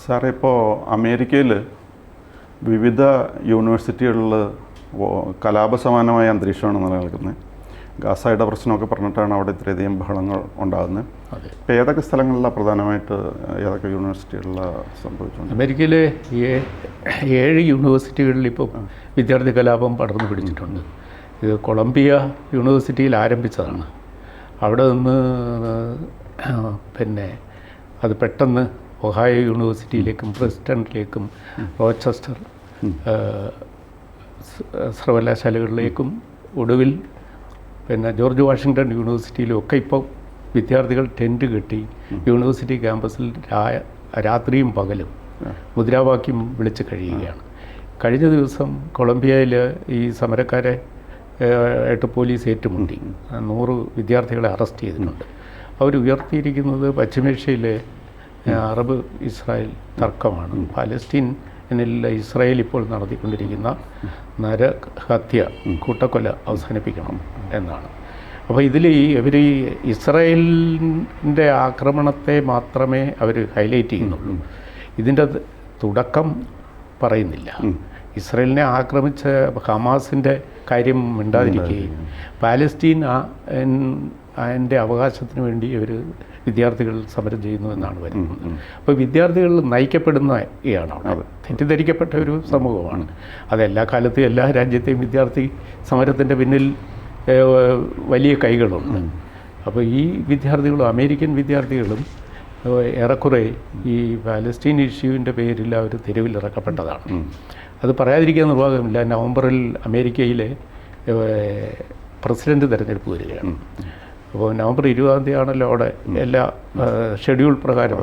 സാറേ, ഇപ്പോൾ അമേരിക്കയിൽ വിവിധ യൂണിവേഴ്സിറ്റികളിൽ കലാപസമാനമായ അന്തരീക്ഷമാണ് നിലനിൽക്കുന്നത്. ഗാസയുടെ പ്രശ്നമൊക്കെ പറഞ്ഞിട്ടാണ് അവിടെ ഇത്രയധികം ബഹളങ്ങൾ ഉണ്ടാകുന്നത്. ഇപ്പോൾ ഏതൊക്കെ സ്ഥലങ്ങളിലാണ് പ്രധാനമായിട്ട് ഏതൊക്കെ യൂണിവേഴ്സിറ്റികളിലാണ് സംഭവിച്ചുകൊണ്ട്? അമേരിക്കയിലെ 7 യൂണിവേഴ്സിറ്റികളിൽ ഇപ്പോൾ വിദ്യാർത്ഥി കലാപം പടർന്നു പിടിച്ചിട്ടുണ്ട്. ഇത് കൊളംബിയ യൂണിവേഴ്സിറ്റിയിൽ ആരംഭിച്ചതാണ്. അവിടെ നിന്ന് പിന്നെ അത് പെട്ടെന്ന് ഒഹായോ യൂണിവേഴ്സിറ്റിയിലേക്കും പ്രസിഡൻറ്റിലേക്കും റോച്ചസ്റ്റർ സർവകലാശാലകളിലേക്കും ഒടുവിൽ പിന്നെ ജോർജ് വാഷിങ്ടൺ യൂണിവേഴ്സിറ്റിയിലും ഒക്കെ ഇപ്പോൾ വിദ്യാർത്ഥികൾ ടെൻറ്റ് കെട്ടി യൂണിവേഴ്സിറ്റി ക്യാമ്പസിൽ രാത്രിയും പകലും മുദ്രാവാക്യം വിളിച്ച് കഴിയുകയാണ്. കഴിഞ്ഞ ദിവസം കൊളംബിയയിൽ ഈ സമരക്കാരെ ആയിട്ട് പോലീസ് ഏറ്റുമുട്ടി 100 വിദ്യാർത്ഥികളെ അറസ്റ്റ് ചെയ്തിട്ടുണ്ട്. അവർ ഉയർത്തിയിരിക്കുന്നത് പശ്ചിമേഷ്യയിലെ അറബ് ഇസ്രായേൽ തർക്കമാണ്. പാലസ്തീൻ എന്നില്ല ഇസ്രായേൽ ഇപ്പോൾ നടത്തിക്കൊണ്ടിരിക്കുന്ന നരഹത്യ കൂട്ടക്കൊല അവസാനിപ്പിക്കണം എന്നാണ്. അപ്പോൾ ഇതിൽ ഇവർ ഇസ്രായേലിൻ്റെ ആക്രമണത്തെ മാത്രമേ അവർ ഹൈലൈറ്റ് ചെയ്യുന്നുള്ളൂ. ഇതിൻ്റെ തുടക്കം പറയുന്നില്ല. ഇസ്രായേലിനെ ആക്രമിച്ച ഹമാസിൻ്റെ കാര്യം മിണ്ടാതിരിക്കുകയും പാലസ്തീൻ അതിൻ്റെ അവകാശത്തിന് വേണ്ടി ഇവർ വിദ്യാർത്ഥികൾ സമരം ചെയ്യുന്നു എന്നാണ് വരുന്നത്. അപ്പോൾ വിദ്യാർത്ഥികൾ നയിക്കപ്പെടുന്നതാണ് അവിടെ. തെറ്റിദ്ധരിക്കപ്പെട്ട ഒരു സമൂഹമാണ്. അതെല്ലാ കാലത്തും എല്ലാ രാജ്യത്തെയും വിദ്യാർത്ഥി സമരത്തിൻ്റെ പിന്നിൽ വലിയ കൈകളുണ്ട്. അപ്പോൾ ഈ വിദ്യാർത്ഥികളും അമേരിക്കൻ വിദ്യാർത്ഥികളും ഏറെക്കുറെ ഈ പാലസ്തീൻ ഇഷ്യൂവിൻ്റെ പേരിൽ അവർ തെരുവിലിറക്കപ്പെട്ടതാണ്. അത് പറയാതിരിക്കാൻ നിർവാഹമില്ല. നവംബറിൽ അമേരിക്കയിലെ പ്രസിഡന്റ് തിരഞ്ഞെടുപ്പ് വരികയാണ്. അപ്പോൾ നവംബർ 20-ാം തീയതി ആണല്ലോ അവിടെ എല്ലാ ഷെഡ്യൂൾ പ്രകാരം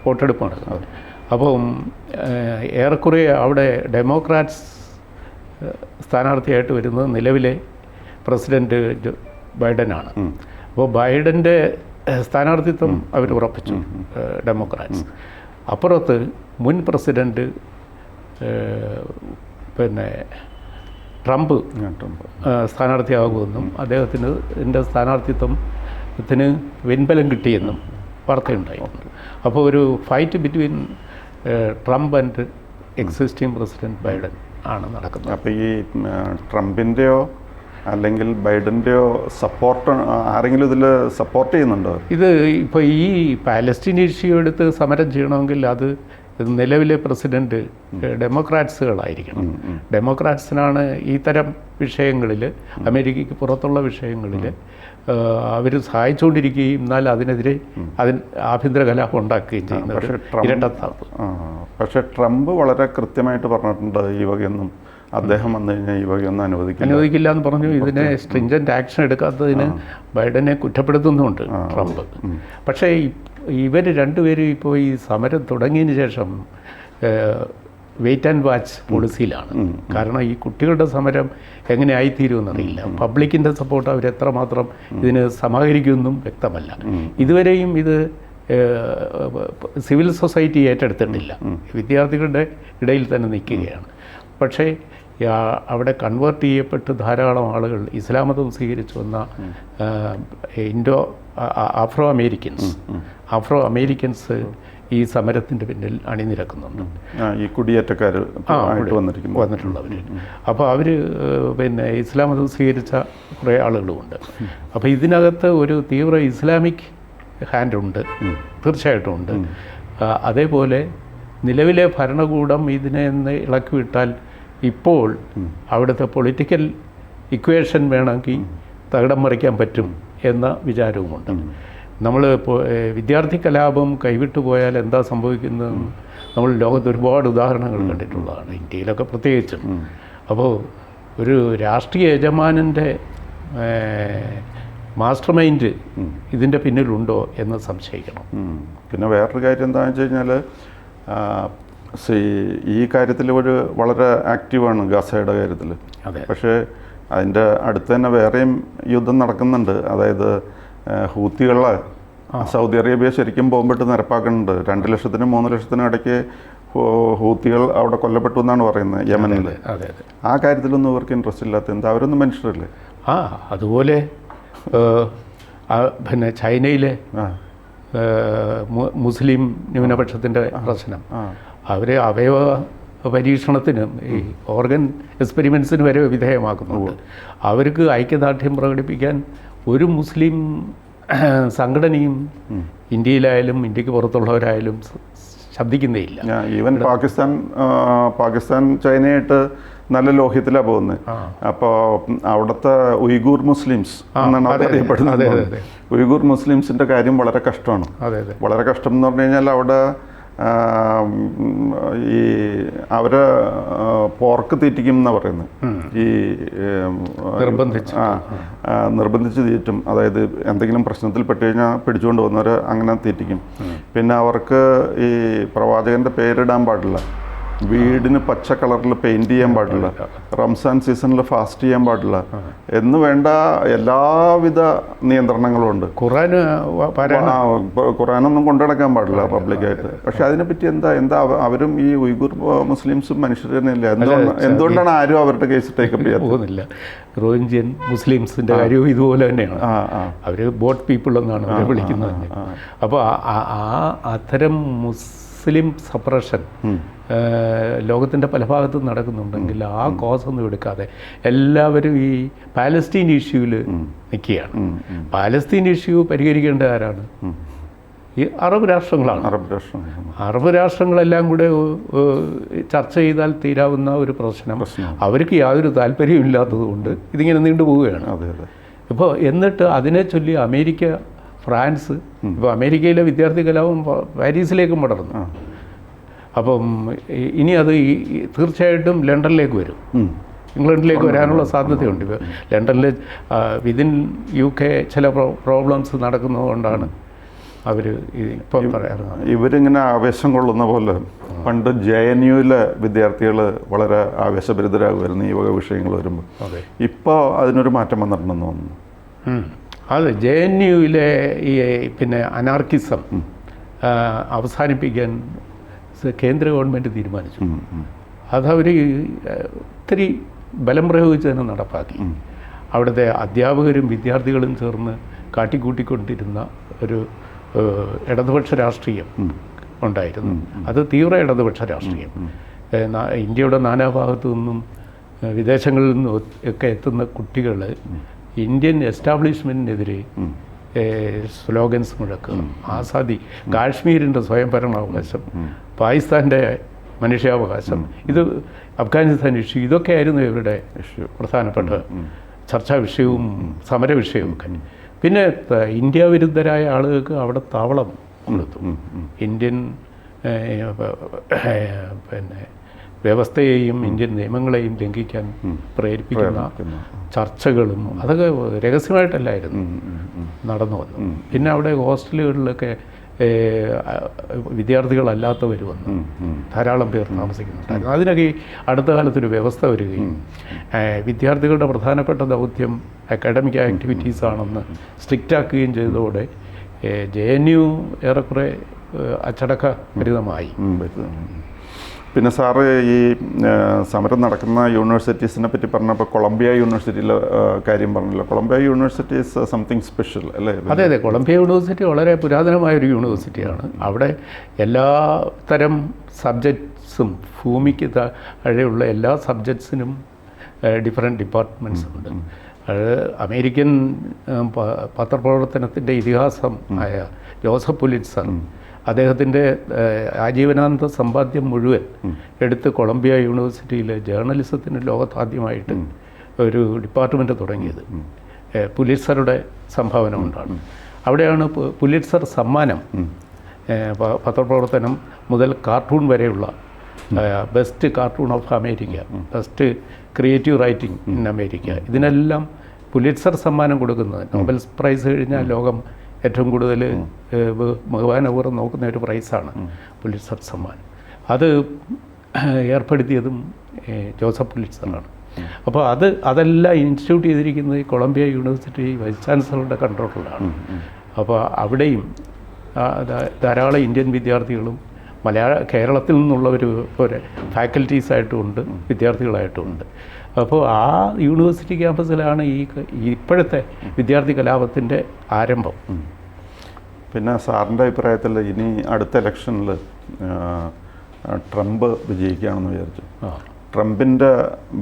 വോട്ടെടുപ്പ് നടക്കുന്നത്. അപ്പം ഏറെക്കുറെ അവിടെ ഡെമോക്രാറ്റ്സ് സ്ഥാനാർത്ഥിയായിട്ട് വരുന്നത് നിലവിലെ പ്രസിഡൻറ്റ് ബൈഡനാണ്. അപ്പോൾ ബൈഡൻ്റെ സ്ഥാനാർത്ഥിത്വം അവർ ഉറപ്പിച്ചു ഡെമോക്രാറ്റ്സ്. അപ്പുറത്ത് മുൻ പ്രസിഡൻറ്റ് പിന്നെ ട്രംപ് സ്ഥാനാർത്ഥിയാകുമെന്നും അദ്ദേഹത്തിൻ്റെ സ്ഥാനാർത്ഥിത്വത്തിന് പിൻബലം കിട്ടിയെന്നും വാർത്തയുണ്ടായിരുന്നു. അപ്പോൾ ഒരു fight between Trump and existing president Biden ആണ് നടക്കുന്നത്. അപ്പോൾ ഈ ട്രംപിൻ്റെയോ അല്ലെങ്കിൽ ബൈഡൻ്റെയോ സപ്പോർട്ട് ആരെങ്കിലും ഇതിൽ സപ്പോർട്ട് ചെയ്യുന്നുണ്ടോ? ഇത് ഇപ്പോൾ ഈ പാലസ്തീൻ ഇഷ്യൂ എടുത്ത് സമരം ചെയ്യണമെങ്കിൽ അത് നിലവിലെ പ്രസിഡൻറ്റ് ഡെമോക്രാറ്റ്സുകളായിരിക്കണം. ഡെമോക്രാറ്റ്സിനാണ് ഈ തരം വിഷയങ്ങളിൽ, അമേരിക്കയ്ക്ക് പുറത്തുള്ള വിഷയങ്ങളിൽ അവർ സഹായിച്ചുകൊണ്ടിരിക്കുകയും എന്നാൽ അതിനെതിരെ ആഭ്യന്തര കലാപം ഉണ്ടാക്കുകയും ചെയ്യുന്നത് ഇരട്ടത്താപ്പ്. പക്ഷേ ട്രംപ് വളരെ കൃത്യമായിട്ട് പറഞ്ഞിട്ടുണ്ട് ഈ വകയൊന്നും അദ്ദേഹം വന്നു കഴിഞ്ഞാൽ ഈ വകയൊന്നും അനുവദിക്കില്ല എന്ന് പറഞ്ഞു. ഇതിനെ സ്ട്രിഞ്ചൻ്റ് ആക്ഷൻ എടുക്കാത്തതിന് ബൈഡനെ കുറ്റപ്പെടുത്തുന്നുണ്ട് ട്രംപ്. പക്ഷേ ഇവർ രണ്ടുപേരും ഇപ്പോൾ ഈ സമരം തുടങ്ങിയതിന് ശേഷം വെയിറ്റ് ആൻഡ് വാച്ച് പോളിസിയിലാണ്. കാരണം ഈ കുട്ടികളുടെ സമരം എങ്ങനെ ആയിത്തീരുമെന്നറിയില്ല. പബ്ലിക്കിൻ്റെ സപ്പോർട്ട് അവരെത്രമാത്രം ഇതിന് സമാഹരിക്കുമെന്നും വ്യക്തമല്ല. ഇതുവരെയും ഇത് സിവിൽ സൊസൈറ്റി ഏറ്റെടുത്തിട്ടില്ല. വിദ്യാർത്ഥികളുടെ ഇടയിൽ തന്നെ നിൽക്കുകയാണ്. പക്ഷേ അവിടെ കൺവേർട്ട് ചെയ്യപ്പെട്ട് ധാരാളം ആളുകൾ ഇസ്ലാം മതം സ്വീകരിച്ചു വന്ന ആഫ്രോ അമേരിക്കൻസ് ഈ സമരത്തിൻ്റെ പിന്നിൽ അണിനിരക്കുന്നുണ്ട്. ഈ കുടിയേറ്റക്കാർ വന്നിട്ടുള്ളവർ. അപ്പോൾ അവർ പിന്നെ ഇസ്ലാം മതം സ്വീകരിച്ച കുറേ ആളുകളുമുണ്ട്. അപ്പോൾ ഇതിനകത്ത് ഒരു തീവ്ര ഇസ്ലാമിക് ഹാൻഡുണ്ട്, തീർച്ചയായിട്ടും ഉണ്ട്. അതേപോലെ നിലവിലെ ഭരണകൂടം ഇതിനെ ഇളക്കി വിട്ടാൽ ഇപ്പോൾ അവിടുത്തെ പൊളിറ്റിക്കൽ ഇക്വേഷൻ വേണമെങ്കിൽ തകിടം മറിക്കാൻ പറ്റും എന്ന വിചാരവുമുണ്ട്. നമ്മൾ വിദ്യാർത്ഥി കലാപം കൈവിട്ടു പോയാൽ എന്താ സംഭവിക്കുന്നതെന്ന് നമ്മൾ ലോകത്ത് ഒരുപാട് ഉദാഹരണങ്ങൾ കണ്ടിട്ടുള്ളതാണ്, ഇന്ത്യയിലൊക്കെ പ്രത്യേകിച്ചും. അപ്പോൾ ഒരു രാഷ്ട്രീയ യജമാനൻ്റെ മാസ്റ്റർ മൈൻഡ് ഇതിൻ്റെ പിന്നിലുണ്ടോ എന്ന് സംശയിക്കണം. പിന്നെ വേറൊരു കാര്യം എന്താണെന്ന് വെച്ച് കഴിഞ്ഞാൽ ഈ കാര്യത്തിൽ ഒരു വളരെ ആക്റ്റീവാണ് ഗാസയുടെ കാര്യത്തിൽ. പക്ഷേ അതിൻ്റെ അടുത്ത് തന്നെ വേറെയും യുദ്ധം നടക്കുന്നുണ്ട്. അതായത് ഹൂത്തികളെ സൗദി അറേബ്യ ശരിക്കും ബോംബിട്ട് നിരപ്പാക്കുന്നുണ്ട്. 2 ലക്ഷത്തിനും 3 ലക്ഷത്തിനും ഇടയ്ക്ക് ഹൂത്തികൾ അവിടെ കൊല്ലപ്പെട്ടു എന്നാണ് പറയുന്നത് യമനിൽ. ആ കാര്യത്തിലൊന്നും ഇവർക്ക് ഇൻട്രസ്റ്റ് ഇല്ലാത്ത എന്താ? അവരൊന്നും മനുഷ്യരല്ലേ? അതുപോലെ പിന്നെ ചൈനയിലെ മുസ്ലിം ന്യൂനപക്ഷത്തിൻ്റെ പ്രശ്നം, അവരെ അവയവ പരീക്ഷണത്തിനും ഈ ഓർഗൻ എക്സ്പെരിമെൻസിന് വരെ വിധേയമാക്കുന്നുണ്ട്. അവർക്ക് ഐക്യദാർഢ്യം പ്രകടിപ്പിക്കാൻ ഒരു മുസ്ലിം സംഘടനയും ഇന്ത്യയിലായാലും ഇന്ത്യക്ക് പുറത്തുള്ളവരായാലും ശബ്ദിക്കുന്നേ ഇല്ല. ഈവൻ പാകിസ്ഥാൻ ചൈനയായിട്ട് നല്ല ലോഹ്യത്തിലാണ് പോകുന്നത്. അപ്പോൾ അവിടുത്തെ ഉയ്ഗൂർ മുസ്ലിംസ് എന്നാണ് അറിയപ്പെടുന്നത്. ഉയ്ഗൂർ മുസ്ലിംസിൻ്റെ കാര്യം വളരെ കഷ്ടമാണ്. വളരെ കഷ്ടം എന്ന് പറഞ്ഞു കഴിഞ്ഞാൽ അവിടെ ഈ അവരെ പോർക്ക് തീറ്റിക്കും എന്നാണ് പറയുന്നത്. ഈ നിർബന്ധിച്ച് തീറ്റും. അതായത് എന്തെങ്കിലും പ്രശ്നത്തിൽ പെട്ട് കഴിഞ്ഞാൽ പിടിച്ചുകൊണ്ട് വന്നവരെ അങ്ങനെ തീറ്റിക്കും. പിന്നെ അവർക്ക് ഈ പ്രവാചകൻ്റെ പേരിടാൻ പാടില്ല, വീടിന് പച്ച കളറിൽ പെയിൻറ് ചെയ്യാൻ പാടില്ല, റംസാൻ സീസണിൽ ഫാസ്റ്റ് ചെയ്യാൻ പാടില്ല എന്ന് വേണ്ട എല്ലാവിധ നിയന്ത്രണങ്ങളും ഉണ്ട്. ഖുറാനൊന്നും കൊണ്ടുനടക്കാൻ പാടില്ല പബ്ലിക്കായിട്ട്. പക്ഷെ അതിനെപ്പറ്റി എന്താ അവരും ഈ ഉയ്ഗൂർ മുസ്ലിംസും മനുഷ്യർ തന്നെയല്ല. എന്തുകൊണ്ടാണ് ആരും അവരുടെ കേസ് ടേക്കപ്പ് ചെയ്യാൻ? റോഹിംഗ്യൻ മുസ്ലിംസിൻ്റെ കാര്യവും ഇതുപോലെ തന്നെയാണ്. അവർ ബോട്ട് പീപ്പിൾ എന്നാണ് അവരെ വിളിക്കുന്നത്. അപ്പോൾ അത്തരം മുസ്ലിം സപ്രഷൻ ലോകത്തിൻ്റെ പല ഭാഗത്തും നടക്കുന്നുണ്ടെങ്കിൽ ആ കോസ് ഒന്നും എടുക്കാതെ എല്ലാവരും ഈ പാലസ്തീൻ ഇഷ്യൂവിൽ നിൽക്കുകയാണ്. പാലസ്തീൻ ഇഷ്യൂ പരിഹരിക്കേണ്ട ആരാണ്? ഈ അറബ് രാഷ്ട്രങ്ങളാണ്. അറബ് രാഷ്ട്രങ്ങളെല്ലാം കൂടെ ചർച്ച ചെയ്താൽ തീരാവുന്ന ഒരു പ്രശ്നം അവർക്ക് യാതൊരു താല്പര്യവും ഇല്ലാത്തത് കൊണ്ട് ഇതിങ്ങനെ നീണ്ടുപോവുകയാണ്. ഇപ്പോൾ എന്നിട്ട് അതിനെ ചൊല്ലി അമേരിക്ക, ഫ്രാൻസ്, ഇപ്പോൾ അമേരിക്കയിലെ വിദ്യാർത്ഥി കലാപം പാരീസിലേക്കും പടർന്നു. അപ്പം ഇനി അത് തീർച്ചയായിട്ടും ലണ്ടനിലേക്ക് വരും, ഇംഗ്ലണ്ടിലേക്ക് വരാനുള്ള സാധ്യതയുണ്ട്. ഇപ്പോൾ ലണ്ടനിൽ വിതിൻ UK ചില പ്രോബ്ലംസ് നടക്കുന്നതുകൊണ്ടാണ് അവർ ഇപ്പം പറയാറുള്ളത്. ഇവരിങ്ങനെ ആവേശം കൊള്ളുന്ന പോലെ പണ്ട് JNUവിലെ വിദ്യാർത്ഥികൾ വളരെ ആവേശഭരിതരാകുമായിരുന്നു ഈ വക വിഷയങ്ങൾ വരുമ്പോൾ. ഇപ്പോൾ അതിനൊരു മാറ്റം വന്നിട്ടുണ്ടെന്ന് തോന്നുന്നു. അതെ, JNUവിലെ ഈ അനാർക്കിസം അവസാനിപ്പിക്കാൻ കേന്ദ്ര ഗവൺമെൻറ് തീരുമാനിച്ചു. അതവർ ഒത്തിരി ബലം പ്രയോഗിച്ച് തന്നെ നടപ്പാക്കി. അവിടുത്തെ അധ്യാപകരും വിദ്യാർത്ഥികളും ചേർന്ന് കാട്ടിക്കൂട്ടിക്കൊണ്ടിരുന്ന ഒരു ഇടതുപക്ഷ രാഷ്ട്രീയം ഉണ്ടായിരുന്നു. അത് തീവ്ര ഇടതുപക്ഷ രാഷ്ട്രീയം. ഇന്ത്യയുടെ നാനാഭാഗത്തു നിന്നും വിദേശങ്ങളിൽ നിന്നും ഒക്കെ എത്തുന്ന കുട്ടികൾ ഇന്ത്യൻ എസ്റ്റാബ്ലിഷ്മെൻറ്റിനെതിരെ സ്ലോഗൻസ് മുഴക്കുക, ആസാദി, കാശ്മീരിൻ്റെ സ്വയംഭരണാവകാശം, പാകിസ്ഥാൻ്റെ മനുഷ്യാവകാശം, ഇത് അഫ്ഗാനിസ്ഥാൻ ഇഷ്യൂ, ഇതൊക്കെയായിരുന്നു ഇവരുടെ പ്രധാനപ്പെട്ട ചർച്ചാ വിഷയവും സമര വിഷയവുമൊക്കെ. പിന്നെ ഇന്ത്യ വിരുദ്ധരായ ആളുകൾക്ക് അവിടെ താവളം കൊടുത്തു. ഇന്ത്യൻ വ്യവസ്ഥയെയും ഇന്ത്യൻ നിയമങ്ങളെയും ലംഘിക്കാൻ പ്രേരിപ്പിക്കുന്ന ചർച്ചകളും അതൊക്കെ രഹസ്യമായിട്ടല്ലായിരുന്നു നടന്നു വന്നു. പിന്നെ അവിടെ ഹോസ്റ്റലുകളിലൊക്കെ വിദ്യാർത്ഥികളല്ലാത്തവർ വന്നു ധാരാളം പേർ താമസിക്കുന്നുണ്ടായിരുന്നു. അതിനൊക്കെ അടുത്ത കാലത്തൊരു വ്യവസ്ഥ വരികയും വിദ്യാർത്ഥികളുടെ പ്രധാനപ്പെട്ട ദൗത്യം അക്കാഡമിക് ആക്ടിവിറ്റീസ് ആണെന്ന് സ്ട്രിക്റ്റ് ആക്കുകയും ചെയ്തതോടെ JNU ഏറെക്കുറെ അച്ചടക്കരഹിതമായി. പിന്നെ സാറ് ഈ സമരം നടക്കുന്ന യൂണിവേഴ്സിറ്റീസിനെ പറ്റി പറഞ്ഞപ്പോൾ കൊളംബിയ യൂണിവേഴ്സിറ്റിയിലെ കാര്യം പറഞ്ഞല്ലോ. Columbia university is something special അല്ലേ? അതെ, കൊളംബിയ യൂണിവേഴ്സിറ്റി വളരെ പുരാതനമായൊരു യൂണിവേഴ്സിറ്റിയാണ്. അവിടെ എല്ലാ തരം സബ്ജക്ട്സും, ഭൂമിക്ക് താഴെയുള്ള എല്ലാ സബ്ജക്ട്സിനും ഡിഫറെൻറ്റ് ഡിപ്പാർട്ട്മെൻറ്റ്സ് ഉണ്ട്. അത് അമേരിക്കൻ പത്രപ്രവർത്തനത്തിൻ്റെ ഇതിഹാസം ആയ ജോസഫ് പുലിറ്റ്സർ അദ്ദേഹത്തിൻ്റെ ആജീവനാന്ത സമ്പാദ്യം മുഴുവൻ എടുത്ത് കൊളംബിയ യൂണിവേഴ്സിറ്റിയിലെ ജേർണലിസത്തിന് ലോകത്താദ്യമായിട്ട് ഒരു ഡിപ്പാർട്ട്മെൻറ്റ് തുടങ്ങിയത് പുലിറ്റ്സറുടെ സംഭാവന കൊണ്ടാണ്. അവിടെയാണ് പുലിറ്റ്സർ സമ്മാനം പത്രപ്രവർത്തനം മുതൽ കാർട്ടൂൺ വരെയുള്ള best cartoon of America, best creative writing in America, ഇതിനെല്ലാം പുലിറ്റ്സർ സമ്മാനം കൊടുക്കുന്നത് നോബൽ പ്രൈസ് കഴിഞ്ഞാൽ ലോകം ഏറ്റവും കൂടുതൽ ബഹുമാനപൂർവ്വം നോക്കുന്ന ഒരു പ്രൈസാണ് പുലിറ്റ്സർ സമ്മാനം. അത് ഏർപ്പെടുത്തിയതും ജോസഫ് പുലിറ്റ്സറാണ്. അപ്പോൾ അതെല്ലാം ഇൻസ്റ്റിറ്റ്യൂട്ട് ചെയ്തിരിക്കുന്നത് കൊളംബിയ യൂണിവേഴ്സിറ്റി വൈസ് ചാൻസലറുടെ കൺട്രോളിലാണ്. അപ്പോൾ അവിടെയും ധാരാളം ഇന്ത്യൻ വിദ്യാർത്ഥികളും കേരളത്തിൽ നിന്നുള്ളവർ ഒരു ഫാക്കൽറ്റീസായിട്ടും ഉണ്ട്, വിദ്യാർത്ഥികളായിട്ടും ഉണ്ട്. അപ്പോൾ ആ യൂണിവേഴ്സിറ്റി ക്യാമ്പസിലാണ് ഇപ്പോഴത്തെ വിദ്യാർത്ഥി കലാപത്തിൻ്റെ ആരംഭം. പിന്നെ സാറിൻ്റെ അഭിപ്രായത്തിൽ ഇനി അടുത്ത ഇലക്ഷനിൽ ട്രംപ് വിജയിക്കുകയാണെന്ന് വിചാരിച്ചു. ട്രംപിൻ്റെ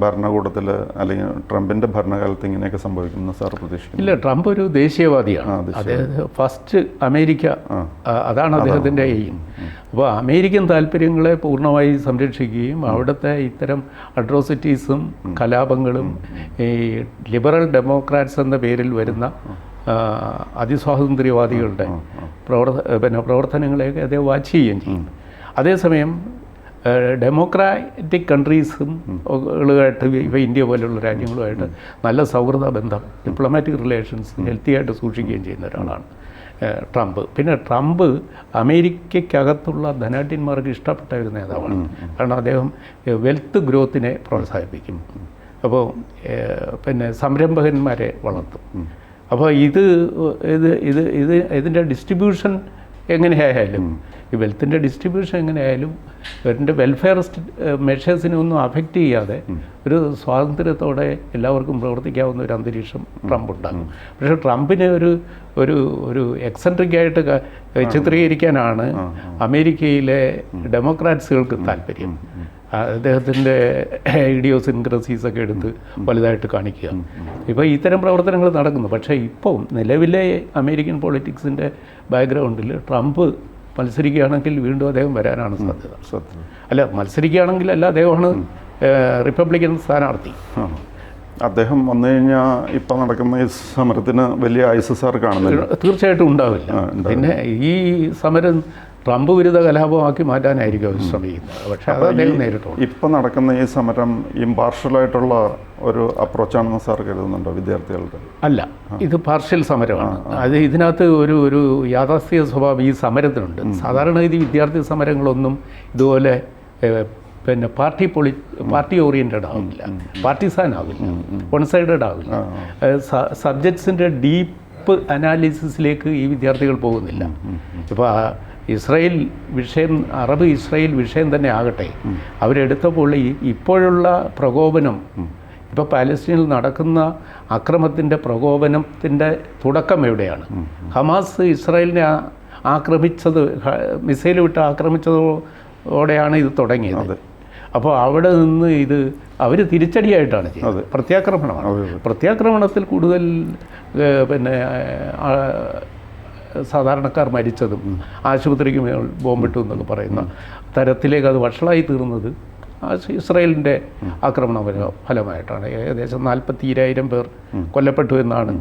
ഭരണകൂടത്തിൽ അല്ലെങ്കിൽ ട്രംപിൻ്റെ ഭരണകാലത്ത് ഇങ്ങനെയൊക്കെ സംഭവിക്കുമെന്ന് സാർ പ്രതീക്ഷിക്കുന്നു? ഇല്ല, ട്രംപ് ഒരു ദേശീയവാദിയാണ്. അദ്ദേഹം ഫസ്റ്റ് അമേരിക്ക, അതാണ് അദ്ദേഹത്തിൻ്റെ എയിം. അപ്പോൾ അമേരിക്കൻ താല്പര്യങ്ങളെ പൂർണ്ണമായി സംരക്ഷിക്കുകയും അവിടുത്തെ ഇത്തരം അട്രോസിറ്റീസും കലാപങ്ങളും ഈ ലിബറൽ ഡെമോക്രാറ്റ്സ് എന്ന പേരിൽ വരുന്ന അതിസ്വാതന്ത്ര്യവാദികളുടെ പ്രവർത്തനങ്ങളെയൊക്കെ അദ്ദേഹം വാച്ച് ചെയ്യുകയും ചെയ്യും. അതേസമയം ഡെമോക്രാറ്റിക് കൺട്രീസും ഇപ്പോൾ ഇന്ത്യ പോലുള്ള രാജ്യങ്ങളുമായിട്ട് നല്ല സൗഹൃദ ബന്ധം, ഡിപ്ലോമാറ്റിക് റിലേഷൻസ് ഹെൽത്തിയായിട്ട് സൂക്ഷിക്കുകയും ചെയ്യുന്ന ഒരാളാണ് ട്രംപ്. പിന്നെ ട്രംപ് അമേരിക്കയ്ക്കകത്തുള്ള ധനാഢ്യന്മാർക്ക് ഇഷ്ടപ്പെട്ട ഒരു നേതാവാണ്. കാരണം അദ്ദേഹം വെൽത്ത് ഗ്രോത്തിനെ പ്രോത്സാഹിപ്പിക്കും. അപ്പോൾ പിന്നെ സംരംഭകന്മാരെ വളർത്തും. അപ്പോൾ ഇതിൻ്റെ ഡിസ്ട്രിബ്യൂഷൻ എങ്ങനെയായാലും, ഈ വെൽത്തിൻ്റെ ഡിസ്ട്രിബ്യൂഷൻ എങ്ങനെയായാലും ഇവരുടെ വെൽഫെയർ മെഷേഴ്സിനെ ഒന്നും അഫക്റ്റ് ചെയ്യാതെ ഒരു സ്വാതന്ത്ര്യത്തോടെ എല്ലാവർക്കും പ്രവർത്തിക്കാവുന്ന ഒരു അന്തരീക്ഷം ട്രംപ് ഉണ്ടാകും. പക്ഷേ ട്രംപിനെ ഒരു എക്സെൻട്രിക്കായിട്ട് ചിത്രീകരിക്കാനാണ് അമേരിക്കയിലെ ഡെമോക്രാറ്റ്സുകൾക്ക് താല്പര്യം. അദ്ദേഹത്തിൻ്റെ ഇഡിയോസിൻക്രസീസൊക്കെ എടുത്ത് വലുതായിട്ട് കാണിക്കുക. ഇപ്പോൾ ഇത്തരം പ്രവർത്തനങ്ങൾ നടക്കുന്നു. പക്ഷേ ഇപ്പോൾ നിലവിലെ അമേരിക്കൻ പൊളിറ്റിക്സിൻ്റെ ബാക്ക്ഗ്രൗണ്ടിൽ ട്രംപ് മത്സരിക്കുകയാണെങ്കിൽ വീണ്ടും അദ്ദേഹം വരാനാണ് സാധ്യത. അല്ല, മത്സരിക്കുകയാണെങ്കിൽ അല്ല, അദ്ദേഹമാണ് റിപ്പബ്ലിക്കൻ സ്ഥാനാർത്ഥി. അദ്ദേഹം വന്നു കഴിഞ്ഞാൽ ഇപ്പം നടക്കുന്ന ഈ സമരത്തിന് വലിയ ISIS കാണുന്നില്ല. തീർച്ചയായിട്ടും ഉണ്ടാവില്ല. പിന്നെ ഈ സമരം ട്രംപ് വിരുദ്ധ കലാപമാക്കി മാറ്റാനായിരിക്കും അവർ ശ്രമിക്കുന്നത്. പക്ഷേ അത് അദ്ദേഹം നേരിട്ടു. ഇപ്പം നടക്കുന്ന ഈ സമരം ഇമ്പാർഷ്യലായിട്ടുള്ള ഒരു അപ്രോച്ചാണെന്ന് സാർ കരുതുന്നുണ്ടോ വിദ്യാർത്ഥികളുടെ? അല്ല, ഇത് പാർഷ്യൽ സമരമാണ്. അത് ഇതിനകത്ത് ഒരു യാഥാസ്ഥിക സ്വഭാവം ഈ സമരത്തിനുണ്ട്. സാധാരണഗതി വിദ്യാർത്ഥി സമരങ്ങളൊന്നും ഇതുപോലെ പിന്നെ പാർട്ടി ഓറിയൻറ്റഡ് ആവില്ല, പാർട്ടിസാൻ ആവില്ല, വൺ സൈഡഡ് ആവില്ല. സബ്ജക്ട്സിൻ്റെ ഡീപ്പ് അനാലിസിസിലേക്ക് ഈ വിദ്യാർത്ഥികൾ പോകുന്നില്ല. ഇപ്പോൾ അറബ് ഇസ്രായേൽ വിഷയം തന്നെ ആകട്ടെ, അവരെടുത്തപ്പോൾ ഇപ്പോഴുള്ള പ്രകോപനം, ഇപ്പോൾ പാലസ്തീനിൽ നടക്കുന്ന അക്രമത്തിൻ്റെ പ്രകോപനത്തിൻ്റെ തുടക്കം എവിടെയാണ്? ഹമാസ് ഇസ്രായേലിനെ ആക്രമിച്ചത്, മിസൈൽ വിട്ട് ആക്രമിച്ചതോടെയാണ് ഇത് തുടങ്ങിയത്. അപ്പോൾ അവിടെ നിന്ന് അവർ തിരിച്ചടിയായിട്ടാണ് ചെയ്യുന്നത്. പ്രത്യാക്രമണമാണ്. പ്രത്യാക്രമണത്തിൽ കൂടുതൽ പിന്നെ സാധാരണക്കാർ മരിച്ചതും ആശുപത്രിക്ക് മേൽ ബോംബിട്ടു എന്നൊക്കെ പറയുന്ന തരത്തിലേക്ക് അത് വഷളായി തീർന്നത് ഇസ്രായേലിൻ്റെ ആക്രമണ ഫലമായിട്ടാണ്. ഏകദേശം 42,000 പേർ കൊല്ലപ്പെട്ടു എന്നാണ്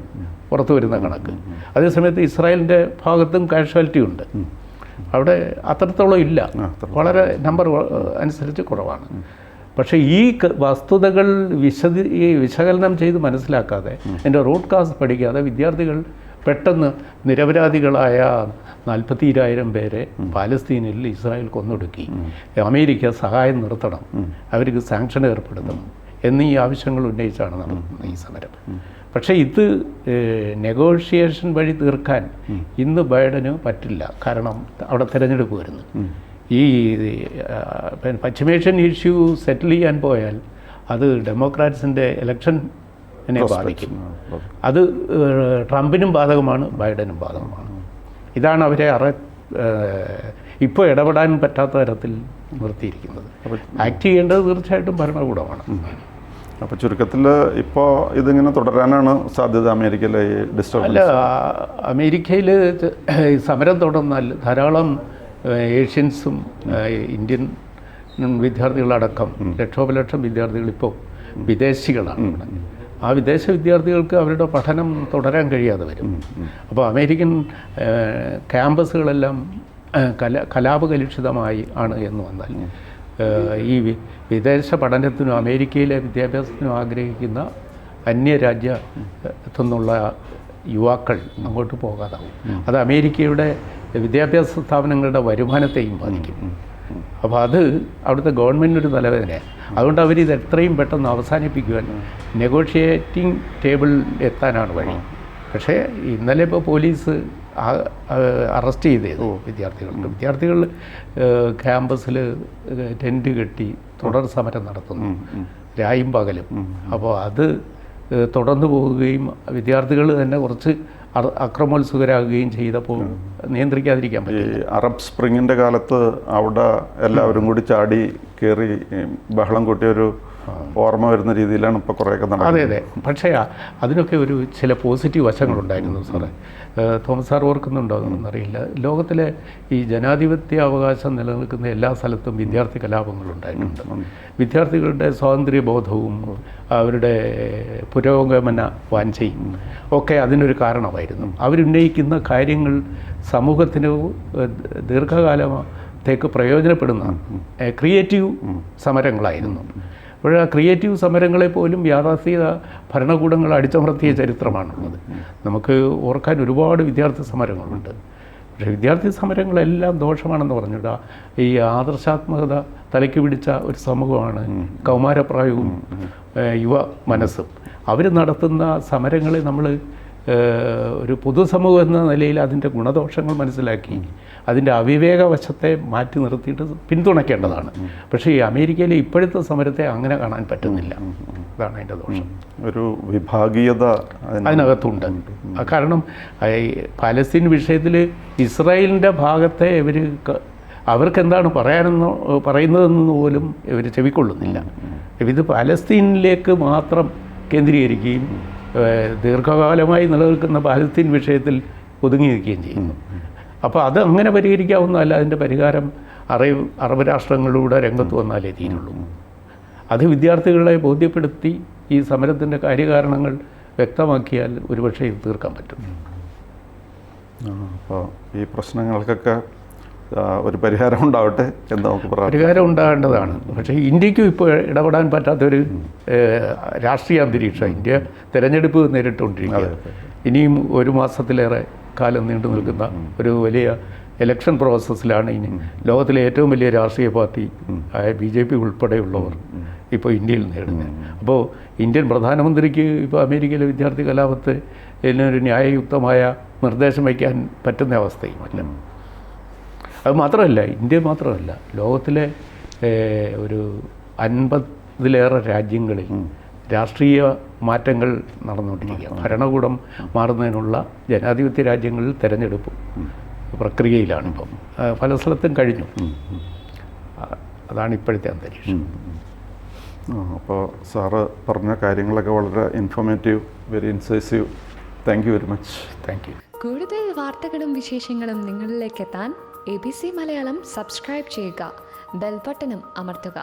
പുറത്തു വരുന്ന കണക്ക്. അതേസമയത്ത് ഇസ്രായേലിൻ്റെ ഭാഗത്തും കാഷ്വാലിറ്റി ഉണ്ട്. അവിടെ അത്രത്തോളം ഇല്ല, വളരെ നമ്പർ അനുസരിച്ച് കുറവാണ്. പക്ഷേ ഈ വസ്തുതകൾ വിശകലനം ചെയ്ത് മനസ്സിലാക്കാതെ, എൻ്റെ റൂട്ട് കാസ് പഠിക്കാതെ വിദ്യാർത്ഥികൾ പെട്ടെന്ന് നിരപരാധികളായ 42,000 പേരെ പാലസ്തീനിൽ ഇസ്രായേൽ കൊന്നൊടുക്കി, അമേരിക്ക സഹായം നിർത്തണം, അവർക്ക് സാങ്ഷൻ ഏർപ്പെടുത്തണം എന്നീ ആവശ്യങ്ങൾ ഉന്നയിച്ചാണ് നടത്തുന്നത് ഈ സമരം. പക്ഷേ ഇത് നെഗോഷിയേഷൻ വഴി തീർക്കാൻ ഇന്ന് ബൈഡന് പറ്റില്ല. കാരണം അവിടെ തിരഞ്ഞെടുപ്പ് വരുന്നു. ഈ പശ്ചിമേഷ്യൻ ഇഷ്യൂ സെറ്റിൽ ചെയ്യാൻ പോയാൽ അത് ഡെമോക്രാറ്റ്സിൻ്റെ ഇലക്ഷനെ ബാധിക്കും. അത് ട്രംപിനും ബാധകമാണ്, ബൈഡനും ബാധകമാണ്. ഇതാണ് അവരെ ഇപ്പോൾ ഇടപെടാൻ പറ്റാത്ത തരത്തിൽ നിർത്തിയിരിക്കുന്നത്. ആക്ട് ചെയ്യേണ്ടത് തീർച്ചയായിട്ടും ഭരണകൂടമാണ്. അപ്പോൾ ചുരുക്കത്തിൽ ഇപ്പോൾ ഇതിങ്ങനെ തുടരാനാണ് സാധ്യത അമേരിക്കയിലെ ഈ ഡിസ്റ്റർബൻസ്? അല്ല, അമേരിക്കയിൽ സമരം തുടർന്നാൽ ധാരാളം ഏഷ്യൻസും ഇന്ത്യൻ വിദ്യാർത്ഥികളടക്കം ലക്ഷോപലക്ഷം വിദ്യാർത്ഥികൾ ഇപ്പോൾ വിദേശികളാണ്. ആ വിദേശ വിദ്യാർത്ഥികൾക്ക് അവരുടെ പഠനം തുടരാൻ കഴിയാതെ വരും. അപ്പോൾ അമേരിക്കൻ ക്യാമ്പസുകളെല്ലാം കലാപകലുഷിതമായി ആണ് എന്ന് വന്നാൽ ഈ വിദേശ പഠനത്തിനും അമേരിക്കയിലെ വിദ്യാഭ്യാസത്തിനും ആഗ്രഹിക്കുന്ന അന്യരാജ്യത്തു നിന്നുള്ള യുവാക്കൾ അങ്ങോട്ട് പോകാതാവും. അത് അമേരിക്കയുടെ വിദ്യാഭ്യാസ സ്ഥാപനങ്ങളുടെ വരുമാനത്തെയും ബാധിക്കും. അപ്പോൾ അത് അവിടുത്തെ ഗവൺമെൻറ്റിനൊരു തലവേദനയാണ്. അതുകൊണ്ട് അവരിത് എത്രയും പെട്ടെന്ന് അവസാനിപ്പിക്കുവാൻ നെഗോഷിയേറ്റിംഗ് ടേബിളിൽ എത്താനാണ് വഴി. പക്ഷേ ഇന്നലെ ഇപ്പോൾ പോലീസ് അറസ്റ്റ് ചെയ്തത് വിദ്യാർത്ഥികൾ ക്യാമ്പസിൽ ടെൻറ്റ് കെട്ടി തുടർ സമരം നടത്തുന്നു, രായും പകലും. അപ്പോൾ അത് തുടർന്നു പോവുകയും വിദ്യാർത്ഥികൾ തന്നെ കുറച്ച് അക്രമോത്സുകരാകുകയും ചെയ്തപ്പോൾ നിയന്ത്രിക്കാതിരിക്കാൻ ഈ പറ്റില്ല. അറബ് സ്പ്രിങ്ങിൻ്റെ കാലത്ത് അവിടെ എല്ലാവരും കൂടി ചാടി കയറി ബഹളം കൂട്ടിയൊരു ഓർമ്മ വരുന്ന രീതിയിലാണ് ഇപ്പോൾ കുറേയൊക്കെ നടക്കുന്നത്. അതെ. പക്ഷേ അതിനൊക്കെ ഒരു ചില പോസിറ്റീവ് വശങ്ങളുണ്ടായിരുന്നു സാറേ. തോമസ് സാർ ഓർക്കുന്നുണ്ടോ എന്നറിയില്ല. ലോകത്തിലെ ഈ ജനാധിപത്യ അവകാശം നിലനിൽക്കുന്ന എല്ലാ സ്ഥലത്തും വിദ്യാർത്ഥി കലാപങ്ങളുണ്ടായിട്ടുണ്ട്. വിദ്യാർത്ഥികളുടെ സ്വാതന്ത്ര്യബോധവും അവരുടെ പുരോഗമന വാഞ്ചയും ഒക്കെ അതിനൊരു കാരണമായിരുന്നു. അവരുന്നയിക്കുന്ന കാര്യങ്ങൾ സമൂഹത്തിന് ദീർഘകാലത്തേക്ക് പ്രയോജനപ്പെടുന്ന ക്രിയേറ്റീവ് സമരങ്ങളായിരുന്നു. അപ്പോൾ ആ ക്രിയേറ്റീവ് സമരങ്ങളെ പോലും യാഥാസ്ഥിക ഭരണകൂടങ്ങൾ അടിച്ചമർത്തിയ ചരിത്രമാണുള്ളത്. നമുക്ക് ഓർക്കാൻ ഒരുപാട് വിദ്യാർത്ഥി സമരങ്ങളുണ്ട്. പക്ഷേ വിദ്യാർത്ഥി സമരങ്ങളെല്ലാം ദോഷമാണെന്ന് പറഞ്ഞിട്ട് ഈ ആദർശാത്മകത തലയ്ക്ക് പിടിച്ച ഒരു സമൂഹമാണ് കൗമാരപ്രായവും യുവ മനസ്സും. അവർ നടത്തുന്ന സമരങ്ങളെ നമ്മൾ ഒരു പൊതുസമൂഹം എന്ന നിലയിൽ അതിൻ്റെ ഗുണദോഷങ്ങൾ മനസ്സിലാക്കി അതിൻ്റെ അവിവേക വശത്തെ മാറ്റി നിർത്തിയിട്ട് പിന്തുണയ്ക്കേണ്ടതാണ്. പക്ഷേ ഈ അമേരിക്കയിലെ ഇപ്പോഴത്തെ സമരത്തെ അങ്ങനെ കാണാൻ പറ്റുന്നില്ല. അതാണ് അതിൻ്റെ ദോഷം. ഒരു വിഭാഗീയത അതിനകത്തുണ്ട്. കാരണം പാലസ്തീൻ വിഷയത്തിൽ ഇസ്രായേലിൻ്റെ ഭാഗത്തെ അവർക്കെന്താണ് പറയുന്നതെന്ന് പോലും ഇവർ ചെവിക്കൊള്ളുന്നില്ല. ഇത് പാലസ്തീനിലേക്ക് മാത്രം കേന്ദ്രീകരിക്കുകയും ദീർഘകാലമായി നിലനിൽക്കുന്ന പാലസ്തീൻ വിഷയത്തിൽ ഒതുങ്ങി നിൽക്കുകയും ചെയ്യുന്നു. അപ്പോൾ അത് അങ്ങനെ പരിഹരിക്കാവുന്നതല്ല. അതിൻ്റെ പരിഹാരം അറബ് രാഷ്ട്രങ്ങളിലൂടെ രംഗത്ത് വന്നാലേ തീരുള്ളൂ. അത് വിദ്യാർത്ഥികളെ ബോധ്യപ്പെടുത്തി ഈ സമരത്തിൻ്റെ കാര്യകാരണങ്ങൾ വ്യക്തമാക്കിയാൽ ഒരുപക്ഷെ ഇത് തീർക്കാൻ പറ്റും. അപ്പോൾ ഈ പ്രശ്നങ്ങൾക്കൊക്കെ ഒരു പരിഹാരം ഉണ്ടാവട്ടെ എന്ന് നമുക്ക് പറയാം. പരിഹാരം ഉണ്ടാകേണ്ടതാണ്. പക്ഷേ ഇന്ത്യക്കും ഇപ്പോൾ ഇടപെടാൻ പറ്റാത്തൊരു രാഷ്ട്രീയ അന്തരീക്ഷം. ഇന്ത്യ തിരഞ്ഞെടുപ്പ് നേരിട്ടുകൊണ്ടിരിക്കുകയാണ്. ഇനിയും 1 മാസത്തിലേറെ കാലം നീണ്ടു നിൽക്കുന്ന ഒരു വലിയ ഇലക്ഷൻ പ്രോസസ്സിലാണ് ഇനി ലോകത്തിലെ ഏറ്റവും വലിയ രാഷ്ട്രീയ പാർട്ടി ആയ BJP ഉൾപ്പെടെയുള്ളവർ ഇപ്പോൾ ഇന്ത്യയിൽ നേടുന്നത്. അപ്പോൾ ഇന്ത്യൻ പ്രധാനമന്ത്രിക്ക് ഇപ്പോൾ അമേരിക്കയിലെ വിദ്യാർത്ഥി കലാപത്തെ ഇതിനൊരു ന്യായയുക്തമായ നിർദ്ദേശം വയ്ക്കാൻ പറ്റുന്ന അവസ്ഥയുമല്ല. അത് മാത്രമല്ല, ഇന്ത്യ മാത്രമല്ല, ലോകത്തിലെ ഒരു 50-ലേറെ രാജ്യങ്ങളിൽ രാഷ്ട്രീയ മാറ്റങ്ങൾ നടന്നുകൊണ്ടിരിക്കുക. ഭരണകൂടം മാറുന്നതിനുള്ള ജനാധിപത്യ രാജ്യങ്ങളിൽ തെരഞ്ഞെടുപ്പ് പ്രക്രിയയിലാണിപ്പം. പല സ്ഥലത്തും കഴിഞ്ഞു. അതാണ് ഇപ്പോഴത്തെ അന്തരീക്ഷം. അപ്പോൾ സാറ് പറഞ്ഞ കാര്യങ്ങളൊക്കെ വളരെ informative, very incisive. Thank you very much. Thank you. കൂടുതൽ വാർത്തകളും വിശേഷങ്ങളും നിങ്ങളിലേക്ക് എത്താൻ ABC മലയാളം സബ്സ്ക്രൈബ് ചെയ്യുക, ബെൽ ബട്ടണും അമർത്തുക.